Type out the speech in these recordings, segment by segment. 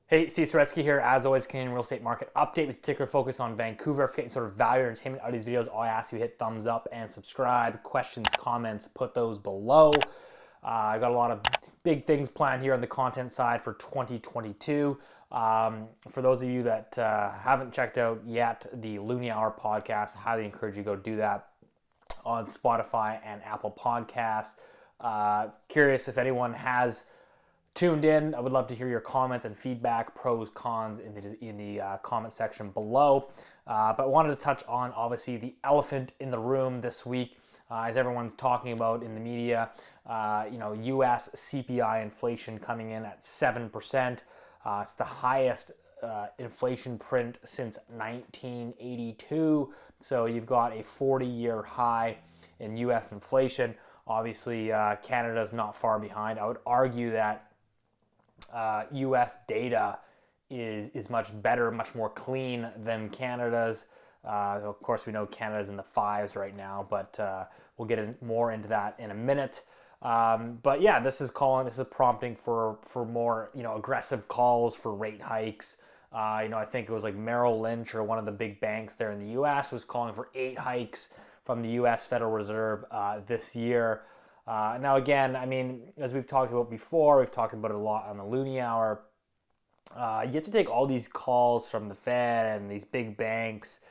Hey, Steve Saretsky here. As always, Canadian real estate market update with particular focus on Vancouver. If you're getting sort of value or entertainment out of these videos, all I ask you hit thumbs up and subscribe. Questions, comments, put those below. I got a lot of big things planned here on the content side for 2022. For those of you that haven't checked out yet, the Loonie Hour podcast, I highly encourage you to go do that on Spotify and Apple Podcasts. Curious if anyone has tuned in. I would love to hear your comments and feedback, pros, cons in the comment section below. But I wanted to touch on, obviously, the elephant in the room this week, as everyone's talking about in the media. U.S. CPI inflation coming in at 7%. It's the highest inflation print since 1982. So you've got a 40-year high in U.S. inflation. Obviously, Canada's not far behind. I would argue that U.S. data is much better, much more clean than Canada's. Of course, we know Canada's in the fives right now, but we'll get more into that in a minute. But yeah, this is prompting for more aggressive calls for rate hikes. I think it was like Merrill Lynch or one of the big banks there in the U.S. was calling for 8 hikes from the U.S. Federal Reserve this year. Now, again, I mean, as we've talked about before, we've talked about it a lot on the Loonie Hour. You have to take all these calls from the Fed and these big banks.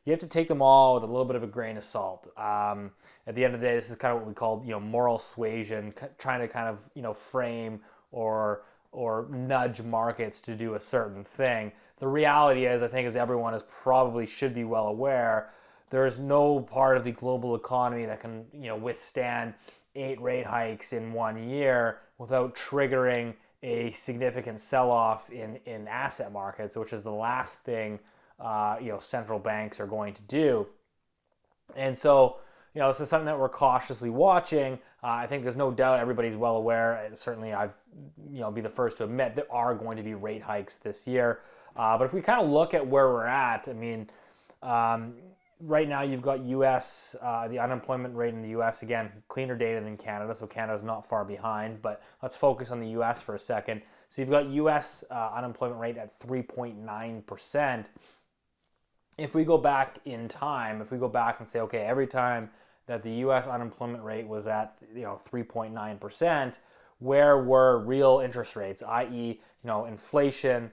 You have to take them all with a little bit of a grain of salt. At the end of the day, this is kind of what we call, moral suasion, trying to kind of, frame or nudge markets to do a certain thing. The reality is, I think, as everyone should be well aware, there is no part of the global economy that can, withstand 8 rate hikes in 1 year without triggering a significant sell-off in asset markets, which is the last thing central banks are going to do. And so, this is something that we're cautiously watching. I think there's no doubt everybody's well aware. Certainly, I've be the first to admit there are going to be rate hikes this year. But if we kind of look at where we're at, I mean, right now you've got U.S., the unemployment rate in the U.S., again, cleaner data than Canada, so Canada's not far behind, but let's focus on the U.S. for a second. So you've got U.S. Unemployment rate at 3.9%. If we go back in time, if we go back and say, okay, every time that the U.S. unemployment rate was at 3.9%, where were real interest rates, i.e., inflation,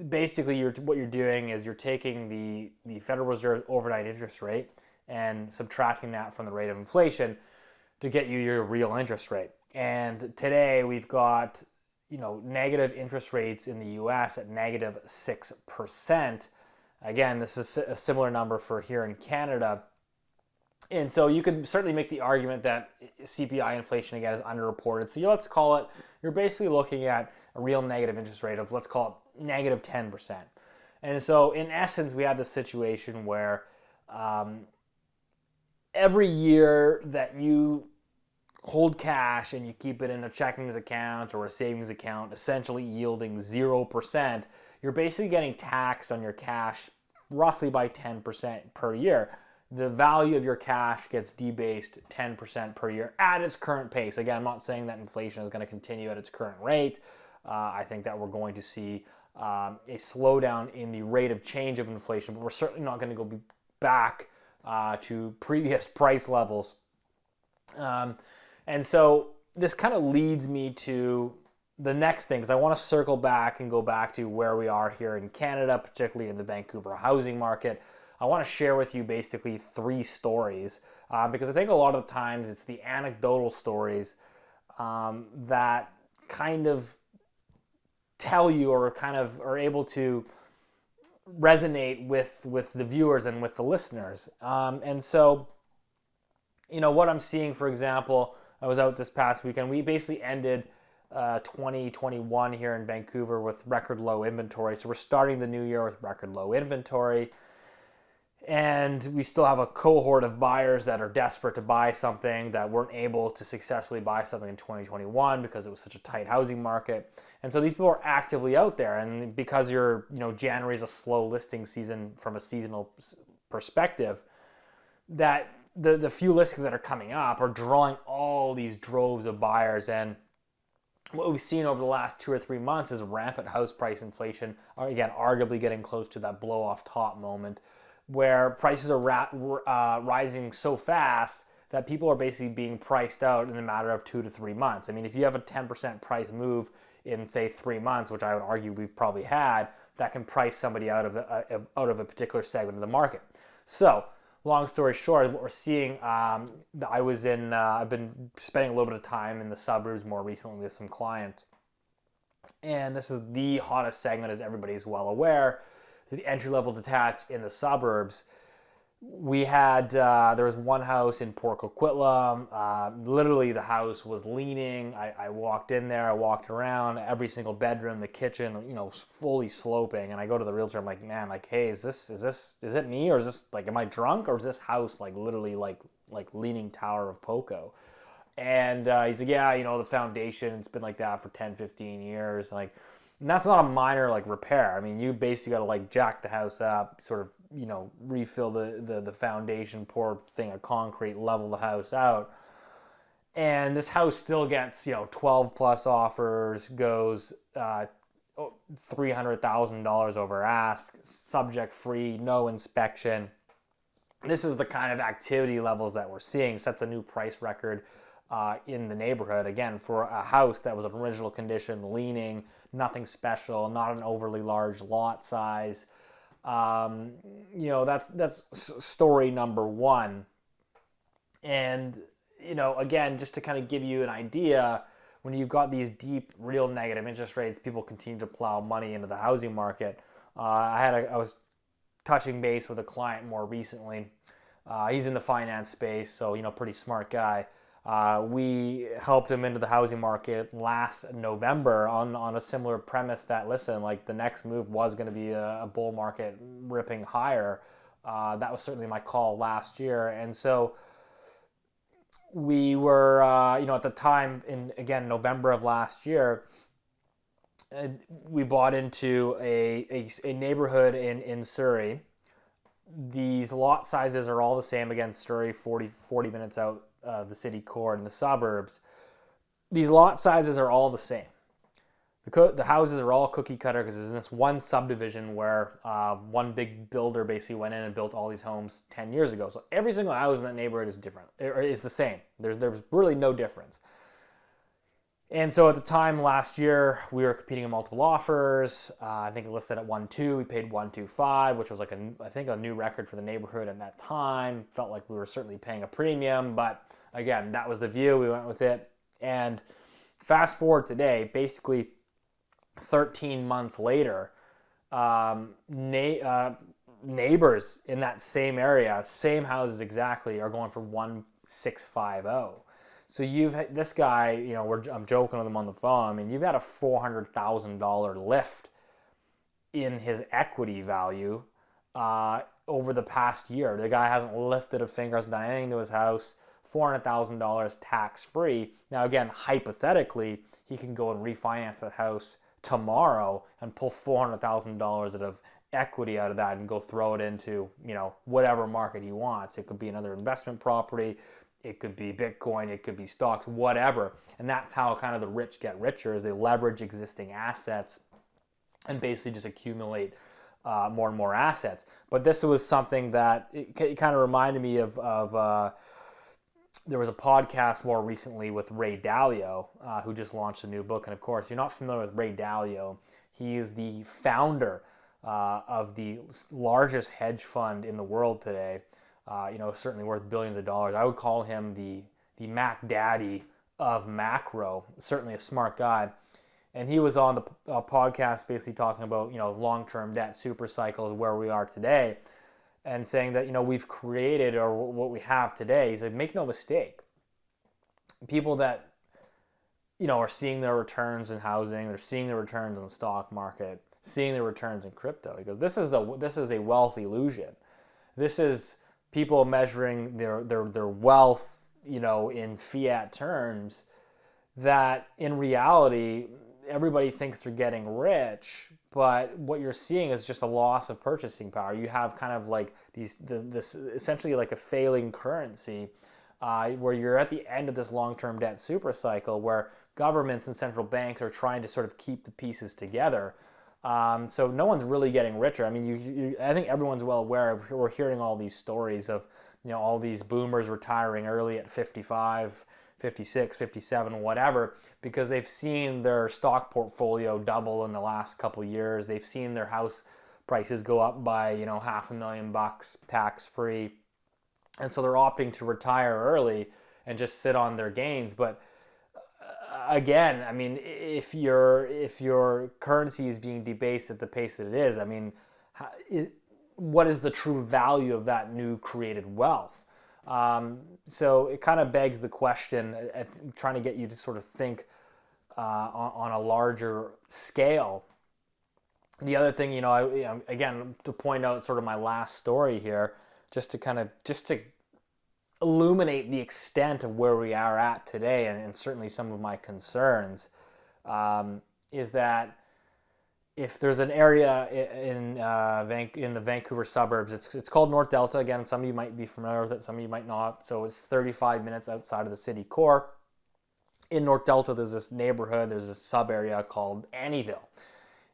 basically what you're doing is you're taking the Federal Reserve overnight interest rate and subtracting that from the rate of inflation to get you your real interest rate. And today we've got negative interest rates in the US at negative 6%. Again, this is a similar number for here in Canada. And so you could certainly make the argument that CPI inflation, again, is underreported. So let's call it, you're basically looking at a real negative interest rate of, let's call it negative 10%. And so in essence, we have this situation where every year that you hold cash and you keep it in a checkings account or a savings account, essentially yielding 0%, you're basically getting taxed on your cash roughly by 10% per year. The value of your cash gets debased 10% per year at its current pace. Again, I'm not saying that inflation is going to continue at its current rate. I think that we're going to see a slowdown in the rate of change of inflation, but we're certainly not going to go back to previous price levels. And so this kind of leads me to the next thing, because I want to circle back and go back to where we are here in Canada, particularly in the Vancouver housing market. I want to share with you basically 3 stories because I think a lot of the times it's the anecdotal stories that kind of tell you or kind of are able to resonate with the viewers and with the listeners. And so, what I'm seeing, for example, I was out this past weekend. We basically ended 2021 here in Vancouver with record low inventory. So we're starting the new year with record low inventory. And we still have a cohort of buyers that are desperate to buy something that weren't able to successfully buy something in 2021 because it was such a tight housing market. And so these people are actively out there. And because January is a slow listing season from a seasonal perspective, that the few listings that are coming up are drawing all these droves of buyers. And what we've seen over the last 2 or 3 months is rampant house price inflation, again, arguably getting close to that blow off top moment where prices are rising so fast that people are basically being priced out in a matter of 2 to 3 months. I mean, if you have a 10% price move in, say, 3 months, which I would argue we've probably had, that can price somebody out of a particular segment of the market. So, long story short, what we're seeing, I've been spending a little bit of time in the suburbs more recently with some clients. And this is the hottest segment, as everybody's well aware. It's the entry-level detached in the suburbs. We had, there was one house in Port Coquitlam. Literally, the house was leaning. I walked in there, I walked around, every single bedroom, the kitchen, fully sloping. And I go to the realtor, I'm like, man, like, hey, is it me? Or is this, like, am I drunk? Or is this house, like, literally, like Leaning Tower of Poco? And he's like, yeah, the foundation, it's been like that for 10, 15 years. Like, and that's not a minor, like, repair. I mean, you basically got to, like, jack the house up, sort of, refill the foundation, pour a thing of concrete, level the house out. And this house still gets, 12 plus offers, goes $300,000 over ask, subject free, no inspection. This is the kind of activity levels that we're seeing, sets a new price record in the neighborhood. Again, for a house that was of original condition, leaning, nothing special, not an overly large lot size. That's story number one. And, again, just to kind of give you an idea, when you've got these deep, real negative interest rates, people continue to plow money into the housing market. I was touching base with a client more recently. He's in the finance space, so, pretty smart guy. We helped him into the housing market last November on a similar premise that, listen, like the next move was going to be a bull market ripping higher. That was certainly my call last year. And so we were, at the time, in November of last year, we bought into a neighborhood in Surrey. These lot sizes are all the same. Again, Surrey, 40 minutes out the city core in the suburbs. These lot sizes are all the same. The houses are all cookie cutter because there's this one subdivision where one big builder basically went in and built all these homes 10 years ago. So every single house in that neighborhood is different. It's the same. There's really no difference. And so at the time last year, we were competing in multiple offers. I think it listed at 1.2. We paid 1.25, which was like a new record for the neighborhood at that time. Felt like we were certainly paying a premium, but again, that was the view. We went with it. And fast forward today, basically 13 months later, neighbors in that same area, same houses exactly, are going for 1.650. So this guy, I'm joking with him on the phone. I mean, you've had a $400,000 lift in his equity value over the past year. The guy hasn't lifted a finger, hasn't done anything to his house. $400,000 tax-free. Now, again, hypothetically, he can go and refinance the house tomorrow and pull $400,000 of equity out of that and go throw it into, whatever market he wants. It could be another investment property. It could be Bitcoin, it could be stocks, whatever. And that's how kind of the rich get richer, is they leverage existing assets and basically just accumulate more and more assets. But this was something that it kind of reminded me of there was a podcast more recently with Ray Dalio, who just launched a new book. And of course, you're not familiar with Ray Dalio. He is the founder of the largest hedge fund in the world today. Certainly worth billions of dollars. I would call him the Mac Daddy of macro. Certainly a smart guy. And he was on the podcast basically talking about, long-term debt super cycles, where we are today, and saying that, we've created, or what we have today. He said, make no mistake. People that, are seeing their returns in housing, they're seeing their returns in the stock market, seeing their returns in crypto. He goes, this is a wealth illusion. This is people measuring their wealth, in fiat terms, that in reality, everybody thinks they're getting rich, but what you're seeing is just a loss of purchasing power. You have kind of like this essentially like a failing currency, where you're at the end of this long-term debt super cycle where governments and central banks are trying to sort of keep the pieces together. So no one's really getting richer. I mean, I think everyone's well aware. We're hearing all these stories of, all these boomers retiring early at 55, 56, 57, whatever, because they've seen their stock portfolio double in the last couple of years. They've seen their house prices go up by, $500,000 tax-free. And so they're opting to retire early and just sit on their gains. But again, I mean, if your currency is being debased at the pace that it is, I mean, what is the true value of that new created wealth? So it kind of begs the question, trying to get you to sort of think on a larger scale. The other thing, again, to point out sort of my last story here, just to illuminate the extent of where we are at today, and certainly some of my concerns, is that if there's an area in the Vancouver suburbs, it's called North Delta. Again, some of you might be familiar with it, some of you might not. So it's 35 minutes outside of the city core. In North Delta, there's this neighborhood, there's a sub area called Annieville.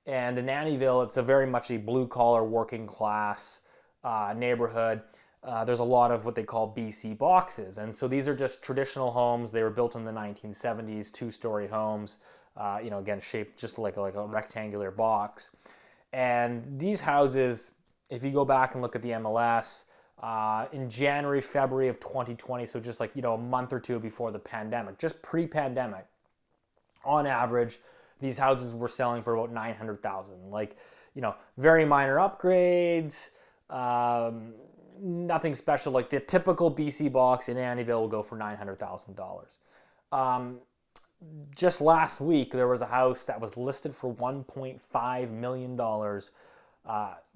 And in Annieville, it's a very much a blue-collar, working-class neighborhood. There's a lot of what they call BC boxes. And so these are just traditional homes. They were built in the 1970s, two-story homes, again, shaped just like a rectangular box. And these houses, if you go back and look at the MLS, in January, February of 2020, so just like, a month or two before the pandemic, just pre-pandemic, on average, these houses were selling for about $900,000. Like, very minor upgrades, nothing special. Like the typical BC box in Annieville will go for $900,000. Just last week, there was a house that was listed for $1.5 million,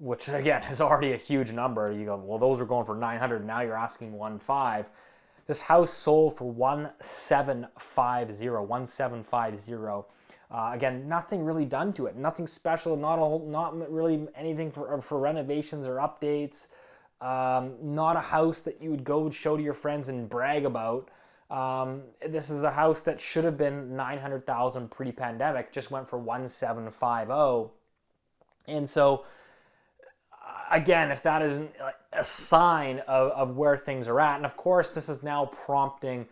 which again is already a huge number. You go, well, those are going for 900. Now you're asking 1.5. This house sold for 1.750. Again, nothing really done to it. Nothing special. Not really anything for renovations or updates. Not a house that you would go show to your friends and brag about. This is a house that should have been $900,000 pre-pandemic, just went for 1.750. And so, again, if that isn't a sign of where things are at, and of course, this is now prompting,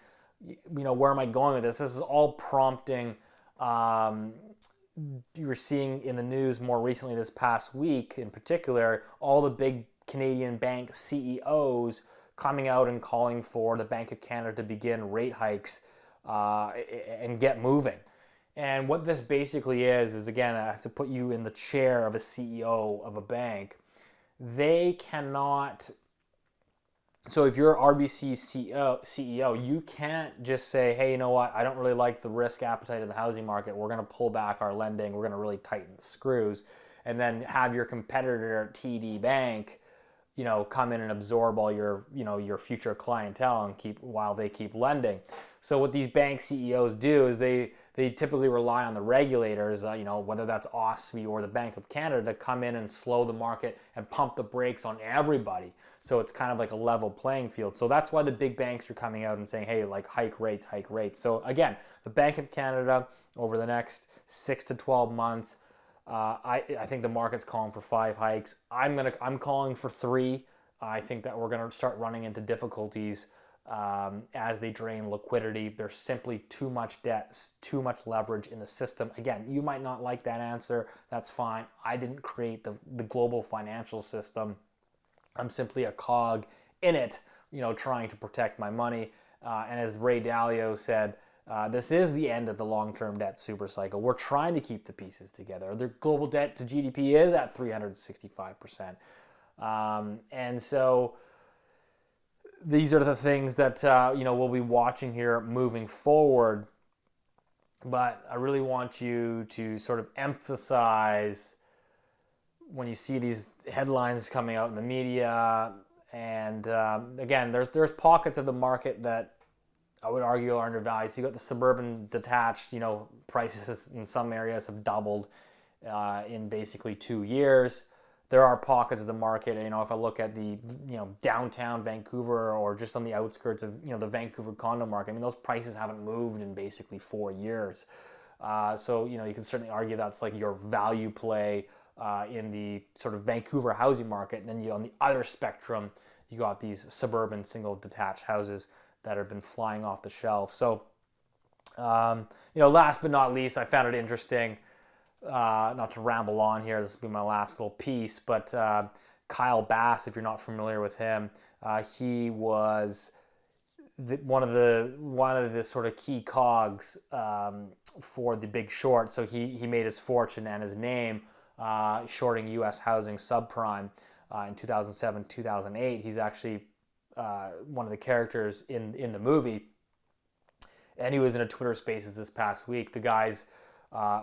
where am I going with this? This is all prompting. You were seeing in the news more recently this past week, in particular, all the big Canadian bank CEOs coming out and calling for the Bank of Canada to begin rate hikes and get moving. And what this basically is again, I have to put you in the chair of a CEO of a bank. They cannot. So if you're RBC CEO, you can't just say, hey, you know what? I don't really like the risk appetite of the housing market. We're going to pull back our lending. We're going to really tighten the screws. And then have your competitor, TD Bank, come in and absorb all your, your future clientele and while they keep lending. So what these bank CEOs do is they typically rely on the regulators, whether that's OSFI or the Bank of Canada, to come in and slow the market and pump the brakes on everybody. So it's kind of like a level playing field. So that's why the big banks are coming out and saying, hey, like hike rates. So again, the Bank of Canada over the next 6 to 12 months, I think the market's calling for 5 hikes. I'm calling for 3. I think that we're going to start running into difficulties as they drain liquidity. There's simply too much debt, too much leverage in the system. Again, you might not like that answer. That's fine. I didn't create the global financial system. I'm simply a cog in it, trying to protect my money. And as Ray Dalio said, this is the end of the long-term debt supercycle. We're trying to keep the pieces together. The global debt to GDP is at 365%. And so these are the things that, we'll be watching here moving forward. But I really want you to sort of emphasize when you see these headlines coming out in the media. And again, there's pockets of the market that I would argue are undervalued. So you got the suburban detached, prices in some areas have doubled in basically 2 years. there are pockets of the market. If I look at the downtown Vancouver or just on the outskirts of the Vancouver condo market, I mean those prices haven't moved in basically 4 years. So you can certainly argue that's like your value play in the sort of Vancouver housing market. And then on the other spectrum, you got these suburban single detached houses that have been flying off the shelf. So last but not least, I found it interesting. Not to ramble on here, this will be my last little piece, but Kyle Bass, if you're not familiar with him, he was one of the sort of key cogs for The Big Short. So he made his fortune and his name shorting U.S. housing subprime in 2007, 2008. He's actually one of the characters in the movie, and he was in a Twitter Spaces this past week. The guy's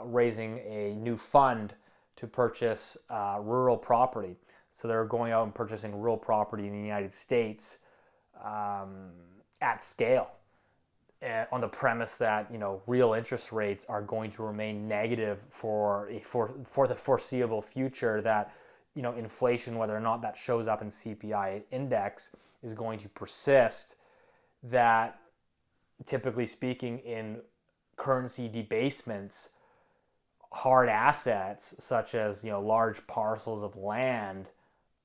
raising a new fund to purchase rural property. So they're going out and purchasing rural property in the United States at scale, on the premise that real interest rates are going to remain negative for the foreseeable future. That inflation, whether or not that shows up in CPI index, is going to persist. That typically speaking, in currency debasements, hard assets such as large parcels of land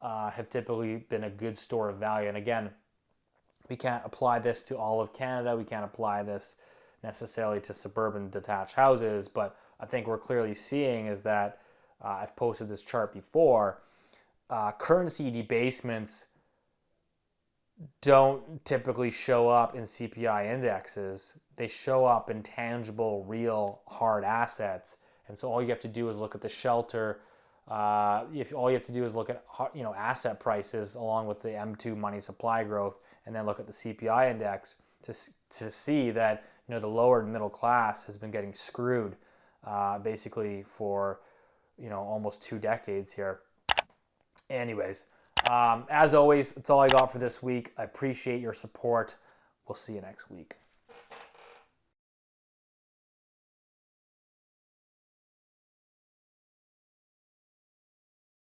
have typically been a good store of value. And again, we can't apply this to all of Canada. We can't apply this necessarily to suburban detached houses, but I think we're clearly seeing is that I've posted this chart before. Currency debasements don't typically show up in CPI indexes. They show up in tangible, real, hard assets. And so all you have to do is look at the shelter. If all you have to do is look at asset prices along with the M2 money supply growth, and then look at the CPI index to see that the lower and middle class has been getting screwed basically for almost 2 decades here. Anyways, as always, that's all I got for this week. I appreciate your support. We'll see you next week.